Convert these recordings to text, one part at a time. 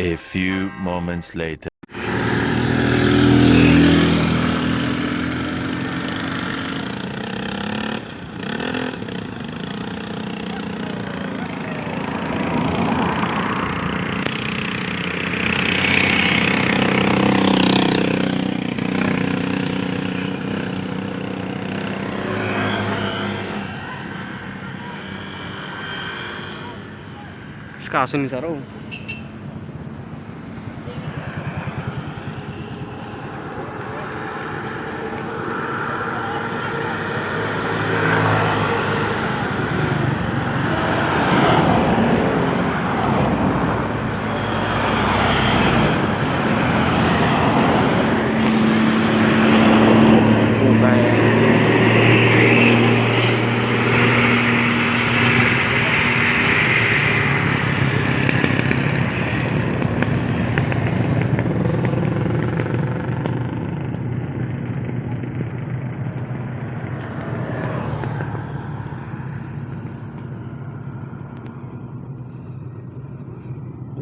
A few moments later. Kaso ni Saro.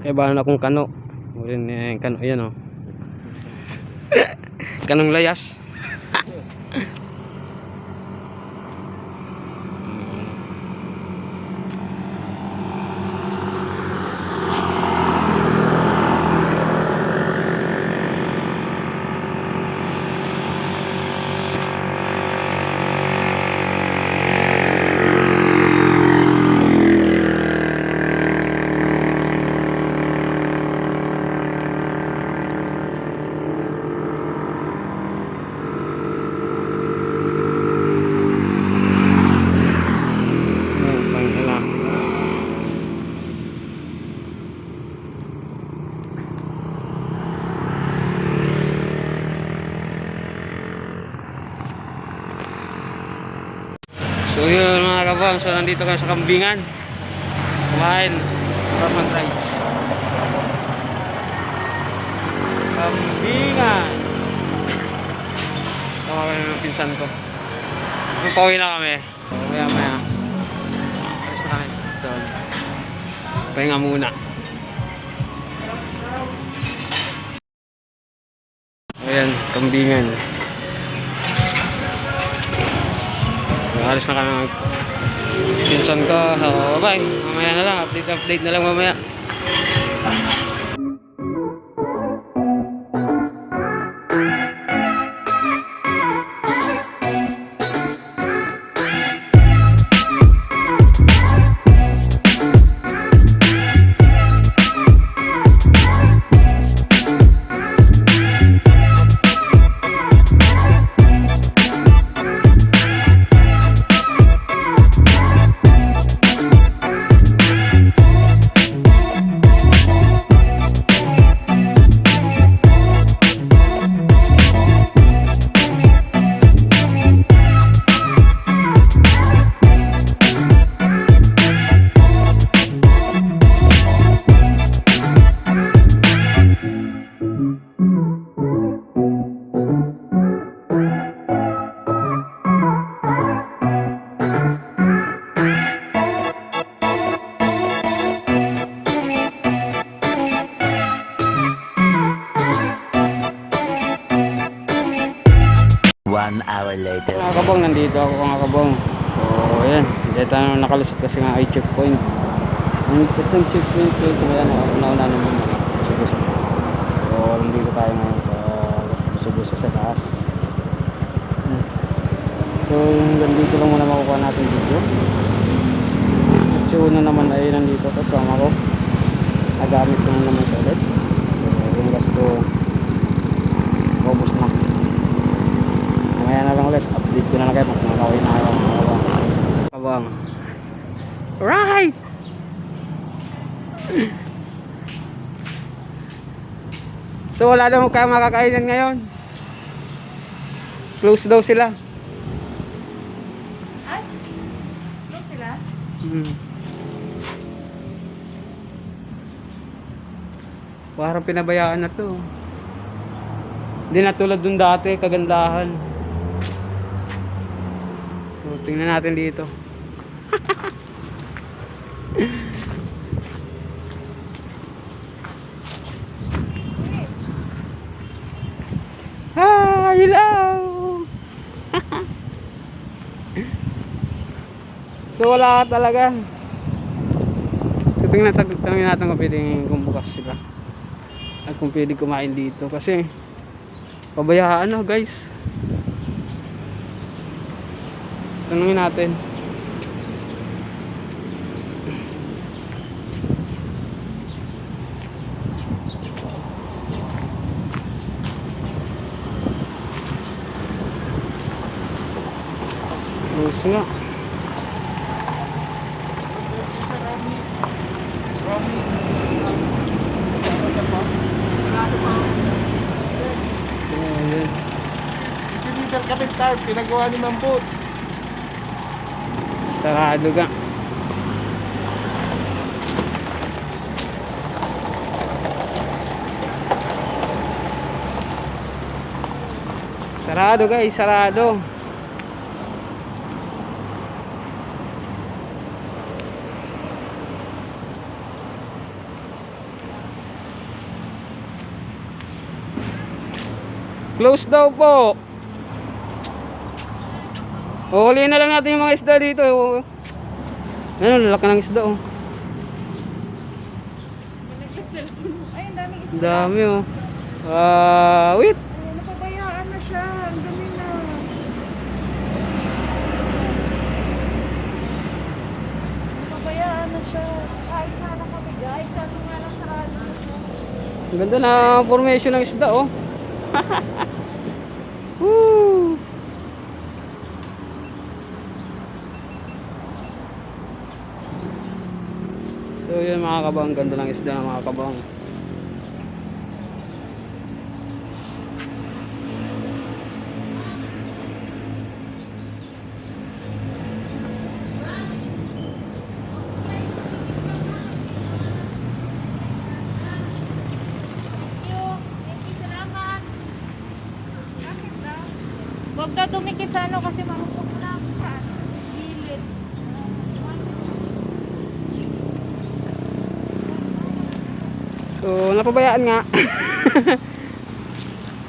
Kaya bahan akong kano. Ulit yung kano yan o. Kanong layas. So yun mga kabang, so nandito kayo sa Kambingan. Kumain, tapos mag-rides. Kambingan. Tawa kami ng pinsan ko. Pauwi na kami. Maya. Alis na kami. So, pahinga muna. Ayan, Kambingan. Alis na kami ng pinsan ko. So, bye. Mamaya na lang. Update na lang mamaya. One hour later. Mga kabong, nandito ako mga kabong. So ayan, dito na nakalusot kasi nga ay checkpoint. Ang checkpoint ko sa mga una-una naman Buso-Buso. So nandito tayo ngayon sa Buso-Buso sa taas. So nandito lang muna makukuha natin video. At si Uno naman ay nandito kasama ko. Nagamit ko naman siya ulit. So yung gas ko ubos na. Mamaya na lang ulit, update ko na lang kayo kung nakawin na kayo kabang. Right! So wala daw kayo makakainan ngayon. Close daw sila. Ay? Close sila? Parang pinabayaan na to. Hindi na tulad dun dati, kagandahan. So, tingnan natin dito. So wala talaga. So tingnan natin kung pwedeng bukas sila. At kung pwedeng kumain dito. Kasi pabayaan na guys. Tanungin natin. Close nga. Ayan. Deliver kami tayo, pinagawa ni Mambut. Sarado ka. Sarado guys, sarado. Close daw po. Huliin na lang natin yung mga isda dito. Ano, lalaki ng isda oh. Ay, ang daming isda. Ang dami oh. Wait. Ay, napabayaan na siya. Ang dami na. Napabayaan na siya. Kahit sana kami guys. Kaso nga lang sarado na siya. Ang ganda na formation ng isda oh. Woo! So yun mga kabang, ganda ng isda mga kabang. Huwag na dumikit sa ano kasi marupok na sa gilid. So napabayaan nga.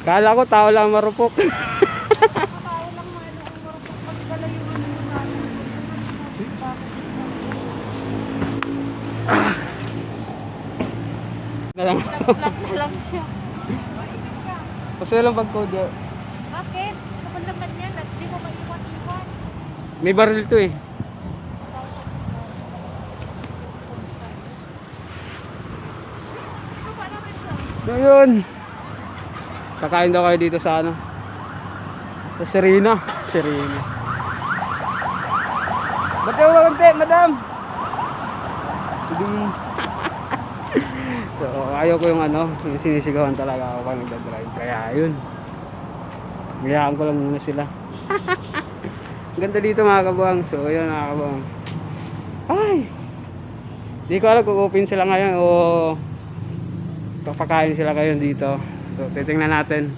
Kala ko tao lang marupok. Nakakao lang mga ano ang marupok. Pag pala yung ano yung ano. Nag-vlog na lang siya. Kasi walang pag-code. Bakit? Kapag naman yan at di mo maiwan-iwan. May baril to eh. So yun. Kakain daw kayo dito sa ano. Sa Serena. Serena. Ba't yung magante, madam? Hindi. So ayaw ko yung ano, yung sinisigawan talaga ako pag nagdadrive. Kaya yun. Hayaan ko lang muna sila. Ganda dito mga kabuang. So yun mga kabuang. Ay! Di ko alam kung open sila ngayon o papakain sila ngayon dito. So titingnan natin.